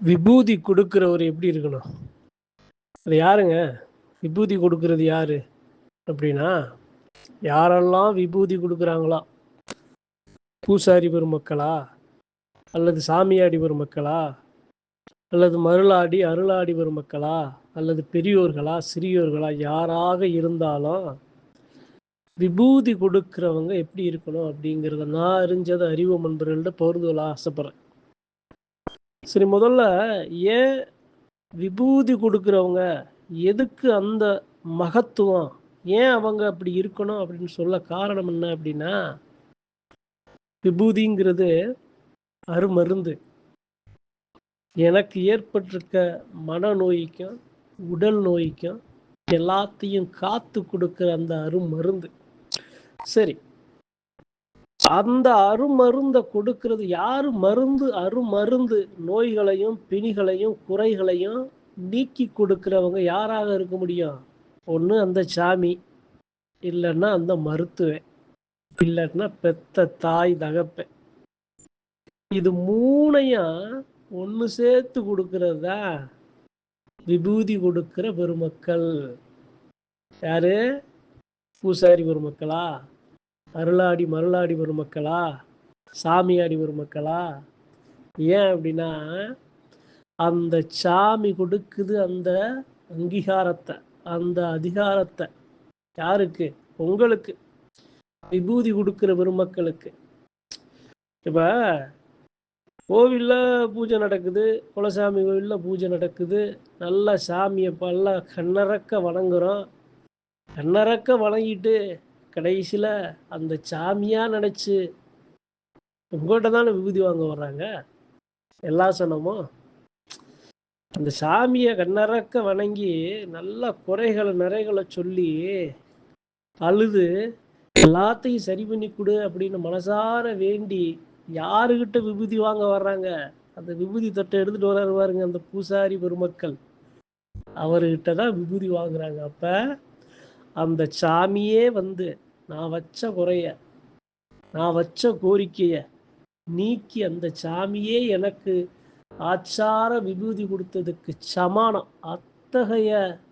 விபூதி கொடுக்குறவர் எப்படி இருக்கணும்? அது யாருங்க? விபூதி கொடுக்கறது யாரு அப்படின்னா, யாரெல்லாம் விபூதி கொடுக்குறாங்களோ, பூசாரி பெருமக்களா, அல்லது சாமியாடி பெருமக்களா, அல்லது மருளாடி அருளாடி பெருமக்களா, அல்லது பெரியோர்களா சிறியோர்களா, யாராக இருந்தாலும் விபூதி கொடுக்குறவங்க எப்படி இருக்கணும் அப்படிங்கிறத நான் அறிஞ்சதை அறிவு நண்பர்கள்ட்ட பகிர்ந்து கொள்ள ஆசைப்படுறேன். சரி, முதல்ல ஏன் விபூதி கொடுக்குறவங்க எதுக்கு அந்த மகத்துவம், ஏன் அவங்க அப்படி இருக்கணும் அப்படின்னு சொல்ல காரணம் என்ன அப்படின்னா, விபூதிங்கிறது அருமருந்து. எனக்கு ஏற்பட்டிருக்க மனநோய்க்கும் உடல் நோய்க்கும் எல்லாத்தையும் காத்து கொடுக்குற அந்த அருமருந்து. சரி, அந்த அருமருந்தை கொடுக்கிறது யாரு? மருந்து, அருமருந்து. நோய்களையும் பிணிகளையும் குறைகளையும் நீக்கி கொடுக்கிறவங்க யாராக இருக்க முடியும்? ஒன்று அந்த சாமி, இல்லைன்னா அந்த மருத்துவன், இல்லைன்னா பெத்த தாய் தகப்பன். இது மூணையும் ஒன்று சேர்த்து கொடுக்கறது தான் விபூதி கொடுக்கிற பெருமக்கள். யாரு? பூசாரி பெருமக்களா, அருளாடி மருளாடி பெருமக்களா, சாமியாடி பெருமக்களா? ஏன் அப்படின்னா, அந்த சாமி கொடுக்குது அந்த அங்கீகாரத்தை, அந்த அதிகாரத்தை. யாருக்கு? உங்களுக்கு. விபூதி கொடுக்குற பெருமக்களுக்கு. இப்போ கோவிலில் பூஜை நடக்குது, குலசாமி கோவிலில் பூஜை நடக்குது, நல்லா சாமியை பல்ல கண்ணறக்க வணங்குறோம். கண்ணறக்க வணங்கிட்டு கடைசியில் அந்த சாமியாக நினச்சி உங்கள்கிட்ட தானே விபூதி வாங்க வர்றாங்க எல்லா சனமும். அந்த சாமியை கண்ணறக்க வணங்கி நல்ல குறைகளை நிறைகளை சொல்லி அழுது எல்லாத்தையும் சரி பண்ணி கொடு அப்படின்னு மனசார வேண்டி யாருக்கிட்ட விபூதி வாங்க வர்றாங்க? அந்த விபூதி தொட்டை எடுத்துட்டு வர்றாரு பாருங்க, அந்த பூசாரி பெருமக்கள், அவர்கிட்ட தான் விபூதி வாங்குறாங்க. அப்ப அந்த சாமியே வந்து நான் வச்ச குறைய, நான் வச்ச கோரிக்கைய நீக்கி அந்த சாமியே எனக்கு ஆச்சார விபூதி கொடுத்ததுக்கு சமானம். அத்தகைய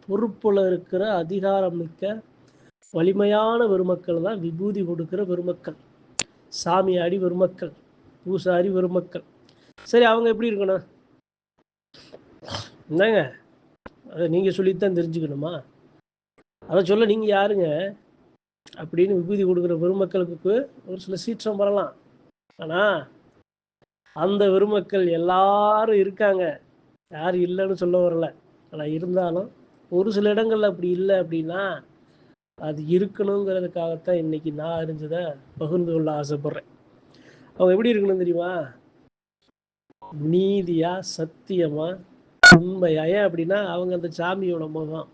பொறுப்புல இருக்கிற அதிகாரம் மிக்க வலிமையான பெருமக்கள் தான் விபூதி கொடுக்கிற பெருமக்கள், சாமியாடி பெருமக்கள், பூசாரி பெருமக்கள். சரி, அவங்க எப்படி இருக்கணும்? என்னங்க, அதை நீங்க சொல்லித்தான் தெரிஞ்சுக்கணுமா? அதை சொல்ல நீங்க யாருங்க அப்படின்னு விபூதி கொடுக்குற பெருமக்களுக்கு ஒரு சில சீற்றம் வரலாம். ஆனா அந்த பெருமக்கள் எல்லாரும் இருக்காங்க, யாரும் இல்லைன்னு சொல்ல வரல. ஆனால் இருந்தாலும் ஒரு சில இடங்கள்ல அப்படி இல்லை அப்படின்னா அது இருக்கணுங்கிறதுக்காகத்தான் இன்னைக்கு நான் அறிஞ்சதை பகிர்ந்து கொள்ள ஆசைப்படுறேன். அவங்க எப்படி இருக்கணும் தெரியுமா? நீதியா, சத்தியமா, உண்மையா. ஏன் அப்படின்னா அவங்க அந்த சாமியோட முகம்,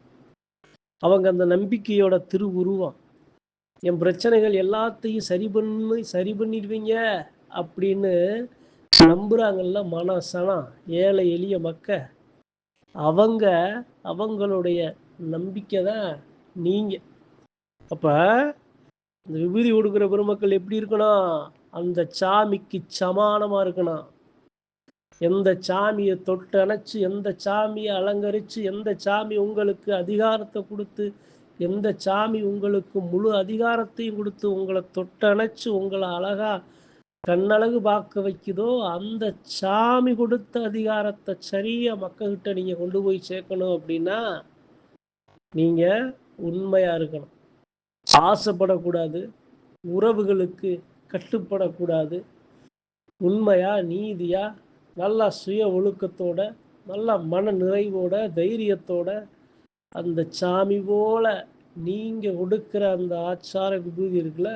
அவங்க அந்த நம்பிக்கையோட திருவுருவம். என் பிரச்சனைகள் எல்லாத்தையும் சரி பண்ணிடுவீங்க அப்படின்னு நம்புறாங்கல்ல மனசனம் ஏழை எளிய மக்க, அவங்க அவங்களுடைய நம்பிக்கை தான் நீங்க. அப்ப இந்த விபூதி கொடுக்குற பெருமக்கள் எப்படி இருக்கணும்? அந்த சாமிக்கு சமானமா இருக்கணும். எந்த சாமியை தொட்டு அணைச்சு, எந்த சாமியை அலங்கரிச்சு, எந்த சாமி உங்களுக்கு அதிகாரத்தை கொடுத்து, எந்த சாமி உங்களுக்கு முழு அதிகாரத்தையும் கொடுத்து உங்களை தொட்டு அணைச்சு உங்களை அழகா கண்ணழகு பார்க்க வைக்குதோ, அந்த சாமி கொடுத்த அதிகாரத்தை சரியா மக்கள்கிட்ட நீங்க கொண்டு போய் சேர்க்கணும். அப்படின்னா நீங்க உண்மையா இருக்கணும், ஆசைப்படக்கூடாது, உறவுகளுக்கு கட்டுப்படக்கூடாது. உண்மையா, நீதியா, நல்லா சுய ஒழுக்கத்தோட, நல்ல மன நிறைவோட, தைரியத்தோட அந்த சாமி போல நீங்க கொடுக்கிற அந்த ஆச்சார விபூதி இருக்குல்ல,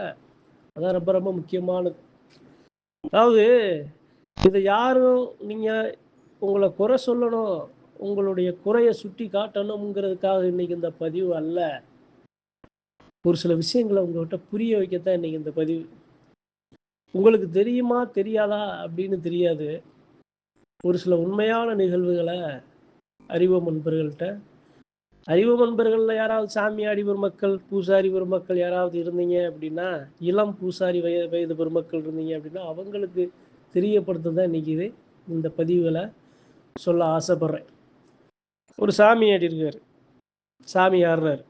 அதான் ரொம்ப ரொம்ப முக்கியமானது. அதாவது இதை யாரும் நீங்க உங்களை குறை சொல்லணும், உங்களுடைய குறையை சுட்டி காட்டணுங்கிறதுக்காக இன்னைக்கு இந்த பதிவு அல்ல. ஒரு சில விஷயங்களை உங்கள்கிட்ட புரிய வைக்கத்தான் இன்னைக்கு இந்த பதிவு. உங்களுக்கு தெரியுமா தெரியாதா அப்படின்னு தெரியாது. ஒரு சில உண்மையான நிகழ்வுகளை அறிவோம் நண்பர்கள்ட்ட, அறிவோம் நண்பர்களில் யாராவது சாமியாடி பெருமக்கள், பூசாரி பெருமக்கள் யாராவது இருந்தீங்க அப்படின்னா, இளம் பூசாரி வயது பெருமக்கள் இருந்தீங்க அப்படின்னா அவங்களுக்கு தெரியப்படுத்துதான் இன்னைக்கு இது இந்த பதிவுகளை சொல்ல ஆசைப்படுறேன். ஒரு சாமியாடி இருக்காரு. சாமி ஆடுறாரு.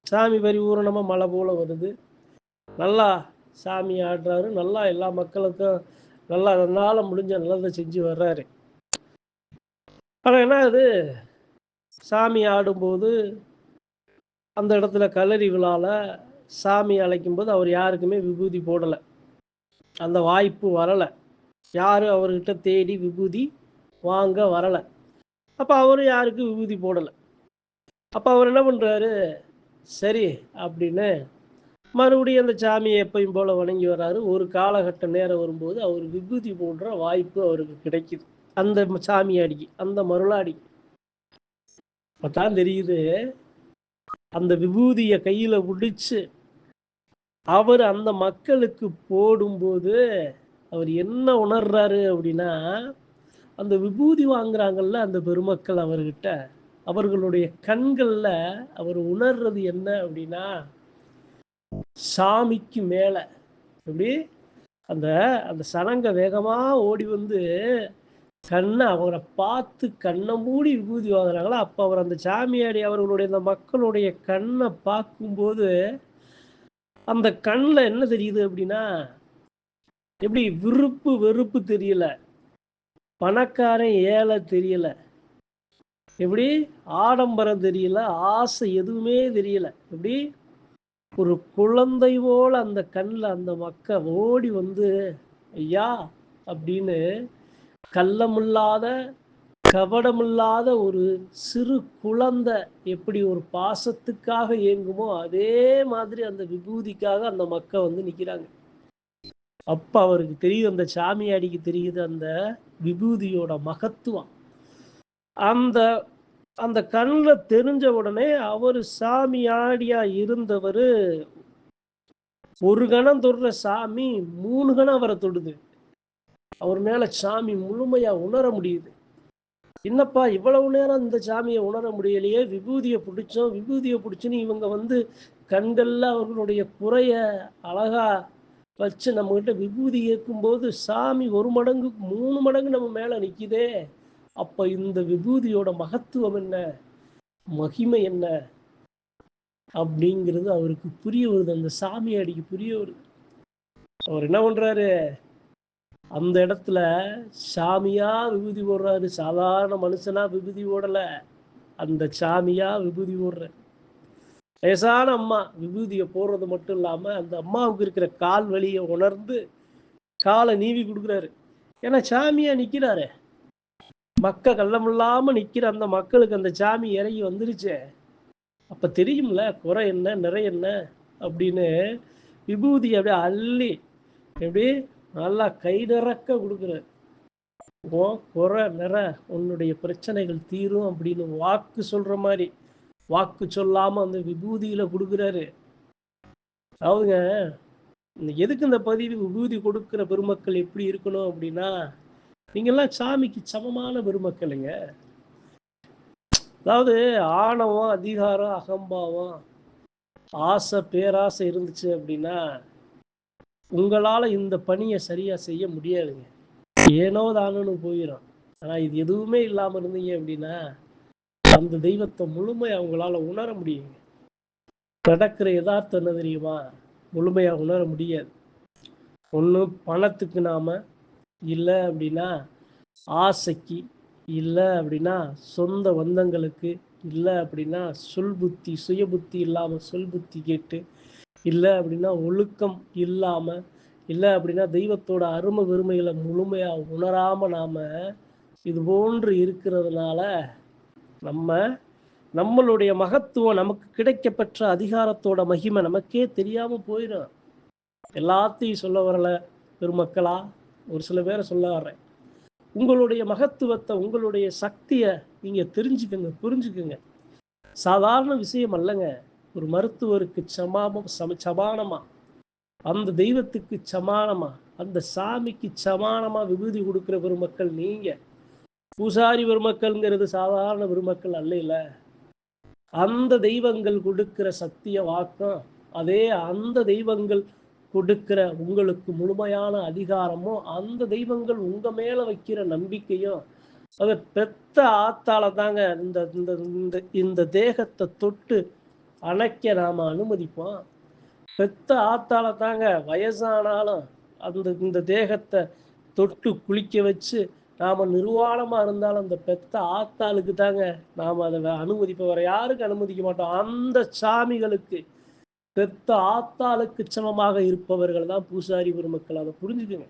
சாமி பரிபூரணமாக மழை போல் வருது. நல்லா சாமி ஆடுறாரு. நல்லா எல்லா மக்களுக்கும் நல்லா அதனால் முடிஞ்ச நல்லதை செஞ்சு வர்றாரு. ஆனால் என்ன அது, சாமி ஆடும்போது அந்த இடத்துல கல்லறி விழாவில் சாமி அழைக்கும்போது அவர் யாருக்குமே விபூதி போடலை. அந்த வாய்ப்பு வரலை. யாரும் அவர்கிட்ட தேடி விபூதி வாங்க வரலை. அப்போ அவர் யாருக்கும் விபூதி போடலை. அப்போ அவர் என்ன பண்ணுறாரு, சரி அப்படின்னு மறுபடியும் அந்த சாமியை எப்பயும் போல் வணங்கி வர்றாரு. ஒரு காலகட்ட நேரம் வரும்போது அவர் விபூதி போடுற வாய்ப்பு அவருக்கு கிடைக்குது. அந்த சாமியாடிக்கு, அந்த மருளாடிக்கு. அப்பதான் தெரியுது, அந்த விபூதியை கையில் பிடிச்சு அவர் அந்த மக்களுக்கு போடும்போது அவர் என்ன உணர்றாரு அப்படின்னா, அந்த விபூதி வாங்குறாங்கல்ல அந்த பெருமக்கள் அவர்கிட்ட, அவர்களுடைய கண்களில் அவர் உணர்றது என்ன அப்படின்னா, சாமிக்கு மேலே எப்படி அந்த அந்த சனங்க வேகமாக ஓடி வந்து கண்ணை அவரை பார்த்து கண்ணை மூடி விபூதி வாங்குறாங்களா, அப்போ அவர் அந்த சாமியாடி அவர்களுடைய அந்த மக்களுடைய கண்ணை பார்க்கும்போது அந்த கண்ணில் என்ன தெரியுது அப்படின்னா, எப்படி விருப்பு வெறுப்பு தெரியல, பணக்காரன் ஏழை தெரியல, எப்படி ஆடம்பரம் தெரியல, ஆசை எதுவுமே தெரியல. எப்படி ஒரு குழந்தை போல் அந்த கண்ணில் அந்த மக்கள் ஓடி வந்து ஐயா அப்படின்னு கள்ளமில்லாத கபடமில்லாத ஒரு சிறு குழந்தை எப்படி ஒரு பாசத்துக்காக ஏங்குமோ அதே மாதிரி அந்த விபூதிக்காக அந்த மக்கள் வந்து நிற்கிறாங்க. அப்போ அவருக்கு தெரியுது, அந்த சாமியாடிக்கு தெரியுது அந்த விபூதியோட மகத்துவம். அந்த அந்த கண்ணில் தெரிஞ்ச உடனே அவர் சாமியாடியா இருந்தவர் ஒரு கணம் தொடுற சாமி 3 கணம் அவரை தொடுது. அவர் மேல சாமி முழுமையா உணர முடியுது. என்னப்பா இவ்வளவு நேரம் இந்த சாமியை உணர முடியலையே, விபூதியை பிடிச்சோம், விபூதியை பிடிச்சுன்னு இவங்க வந்து கண்கள்ல அவர்களுடைய குறைய அழகா வச்சு நம்மகிட்ட விபூதி கேட்கும்போது சாமி 1 மடங்கு 3 மடங்கு நம்ம மேல நிக்குதே. அப்ப இந்த விபூதியோட மகத்துவம் என்ன, மகிமை என்ன அப்படிங்கிறது அவருக்கு புரிய வருது. அந்த சாமியாடிக்கு புரிய வருது. அவர் என்ன பண்றாரு, அந்த இடத்துல சாமியா விபூதி போடுறாரு. சாதாரண மனுஷனா விபூதி போடல, அந்த சாமியா விபூதி போடுற வயசான அம்மா விபூதியை போடுறது மட்டும் இல்லாம அந்த அம்மாவுக்கு இருக்கிற கால் வலியை உணர்ந்து காலை நீவி கொடுக்குறாரு. ஏன்னா சாமியா நிக்கிறாரு, மக்க கள்ளமில்லாம நிக்கிற அந்த மக்களுக்கு அந்த சாமி இறங்கி வந்துருச்சு. அப்ப தெரியும்ல குறை என்ன நிறை என்ன அப்படின்னு விபூதி அப்படியே அள்ளி எப்படி நல்லா கை நிறக்க கொடுக்குறாரு. குறை நிற உன்னுடைய பிரச்சனைகள் தீரும் அப்படின்னு வாக்கு சொல்ற மாதிரி வாக்கு சொல்லாம அந்த விபூதியில கொடுக்குறாரு. அதாவதுங்க, எதுக்கு இந்த பதிவு, விபூதி கொடுக்கிற பெருமக்கள் எப்படி இருக்கணும் அப்படின்னா, நீங்கெல்லாம் சாமிக்கு சமமான பெருமக்களுங்க. அதாவது ஆணவம், அதிகாரம், அகம்பாவம், ஆசை, பேராசை இருந்துச்சு அப்படின்னா உங்களால இந்த பணியை சரியா செய்ய முடியாதுங்க. ஏனோ தானோன்னு போயிடும். ஆனா இது எதுவுமே இல்லாம இருந்தீங்க அப்படின்னா அந்த தெய்வத்தை முழுமையா அவங்களால உணர முடியுங்க. நடக்கிற யதார்த்தம் என்ன தெரியுமா, முழுமையா உணர முடியாது. ஒண்ணு பணத்துக்கு நாம, இல்லை அப்படின்னா ஆசைக்கு, இல்லை அப்படின்னா சொந்த பந்தங்களுக்கு, இல்லை அப்படின்னா சொல் புத்தி சுய புத்தி இல்லாம சொல் புத்தி கேட்டு, இல்லை அப்படின்னா ஒழுக்கம் இல்லாம, இல்லை அப்படின்னா தெய்வத்தோட அருமை பெருமைகளை முழுமையா உணராம நாம இது போன்று இருக்கிறதுனால நம்மளுடைய மகத்துவம், நமக்கு கிடைக்கப்பெற்ற அதிகாரத்தோட மகிமை நமக்கே தெரியாம போயிடும். எல்லாத்தையும் சொல்ல வரல பெருமக்களா, ஒரு சில பேரை சொல்ல வர்றேன். உங்களுடைய மகத்துவத்தை, உங்களுடைய சக்தியை நீங்க தெரிஞ்சுக்கங்க, புரிஞ்சுக்குங்க. சாதாரண விஷயம் அல்லங்க. ஒரு மருத்துவருக்கு சமானமா, அந்த தெய்வத்துக்கு சமானமா, அந்த சாமிக்கு சமானமா விபூதி கொடுக்கிற பெருமக்கள் நீங்க. பூசாரி பெருமக்கள்ங்கிறது சாதாரண பெருமக்கள் அல்ல. அந்த தெய்வங்கள் கொடுக்கிற சக்திய வாக்கம், அதே அந்த தெய்வங்கள் கொடுக்கிற உங்களுக்கு முழுமையான அதிகாரமும், அந்த தெய்வங்கள் உங்க மேல வைக்கிற நம்பிக்கையும், அத பெத்த ஆத்தால தாங்க இந்த இந்த இந்த இந்த தேகத்தை தொட்டு அணைக்க நாம அனுமதிப்போம். பெத்த ஆத்தால தாங்க வயசானாலும் அந்த இந்த தேகத்தை தொட்டு குளிக்க வச்சு நாம நிர்வாணமா இருந்தாலும் அந்த பெத்த ஆத்தாளுக்கு தாங்க நாம அதை அனுமதிப்போம். வேற யாருக்கு அனுமதிக்க மாட்டோம். அந்த சாமிகளுக்கு பெத்த ஆத்தாளுக்கு சமமாக இருப்பவர்கள் தான் பூசாரி பெருமக்கள். அதை புரிஞ்சுக்குங்க.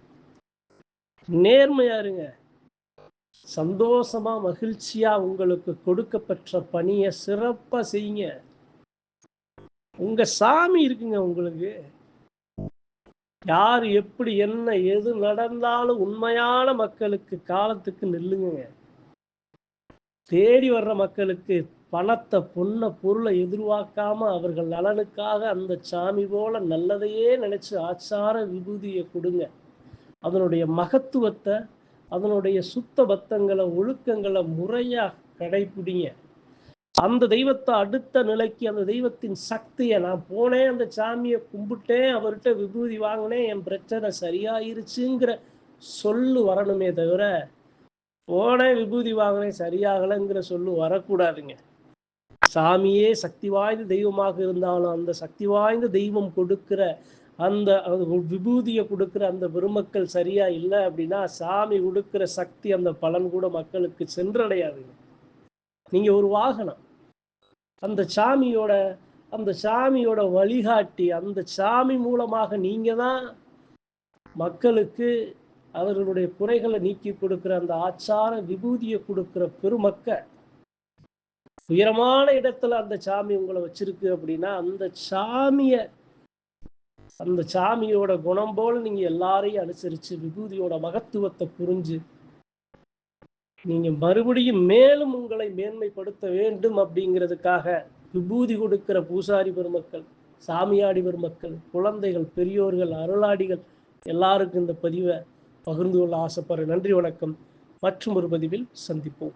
நேர்மையா இருங்க. சந்தோஷமா மகிழ்ச்சியா உங்களுக்கு கொடுக்கப்பெற்ற பணியை சிறப்பா செய்யுங்க. உங்க சாமி இருக்குங்க உங்களுக்கு. யார் எப்படி என்ன எது நடந்தாலும் உண்மையான மக்களுக்கு காலத்துக்கு நில்லுங்க. தேடி வர்ற மக்களுக்கு பணத்தை பொண்ணை பொருளை எதிர்பார்க்காம அவர்கள் நலனுக்காக அந்த சாமி போல நல்லதையே நினைச்சு ஆச்சார விபூதியை கொடுங்க. அதனுடைய மகத்துவத்தை, அதனுடைய சுத்த பத்தங்களை, ஒழுக்கங்களை முறையா கடைபிடிங்க. அந்த தெய்வத்தை அடுத்த நிலைக்கு, அந்த தெய்வத்தின் சக்தியை, நான் போனேன் அந்த சாமியை கும்பிட்டேன், அவர்கிட்ட விபூதி வாங்கினேன், என் பிரச்சனை சரியாயிருச்சுங்கிற சொல்லு வரணுமே தவிர, போனேன் விபூதி வாங்கினேன் சரியாகலைங்கிற சொல்லு வரக்கூடாதுங்க. சாமியே சக்தி வாய்ந்த தெய்வமாக இருந்தாலும் அந்த சக்தி வாய்ந்த தெய்வம் கொடுக்கிற அந்த விபூதியை கொடுக்கிற அந்த பெருமக்கள் சரியா இல்லை அப்படின்னா சாமி கொடுக்கிற சக்தி அந்த பலன் கூட மக்களுக்கு சென்றடையாதுங்க. நீங்க ஒரு வாகனம், அந்த சாமியோட வழிகாட்டி, அந்த சாமி மூலமாக நீங்க தான் மக்களுக்கு அவர்களுடைய குறைகளை நீக்கி கொடுக்கிற அந்த ஆச்சார விபூதியை கொடுக்கிற பெருமக்க. உயரமான இடத்துல அந்த சாமி உங்களை வச்சிருக்கு அப்படின்னா அந்த சாமியோட குணம் போல நீங்க எல்லாரையும் அனுசரிச்சு விபூதியோட மகத்துவத்தை புரிஞ்சு நீங்க மறுபடியும் மேலும் உங்களை மேன்மைப்படுத்த வேண்டும் அப்படிங்கிறதுக்காக விபூதி கொடுக்கிற பூசாரி பெருமக்கள், சாமியாடி பெருமக்கள், குழந்தைகள், பெரியோர்கள், அருளாடிகள் எல்லாருக்கும் இந்த பதிவை பகிர்ந்து கொள்ள ஆசைப்படுறேன். நன்றி, வணக்கம். மற்றும் ஒரு பதிவில் சந்திப்போம்.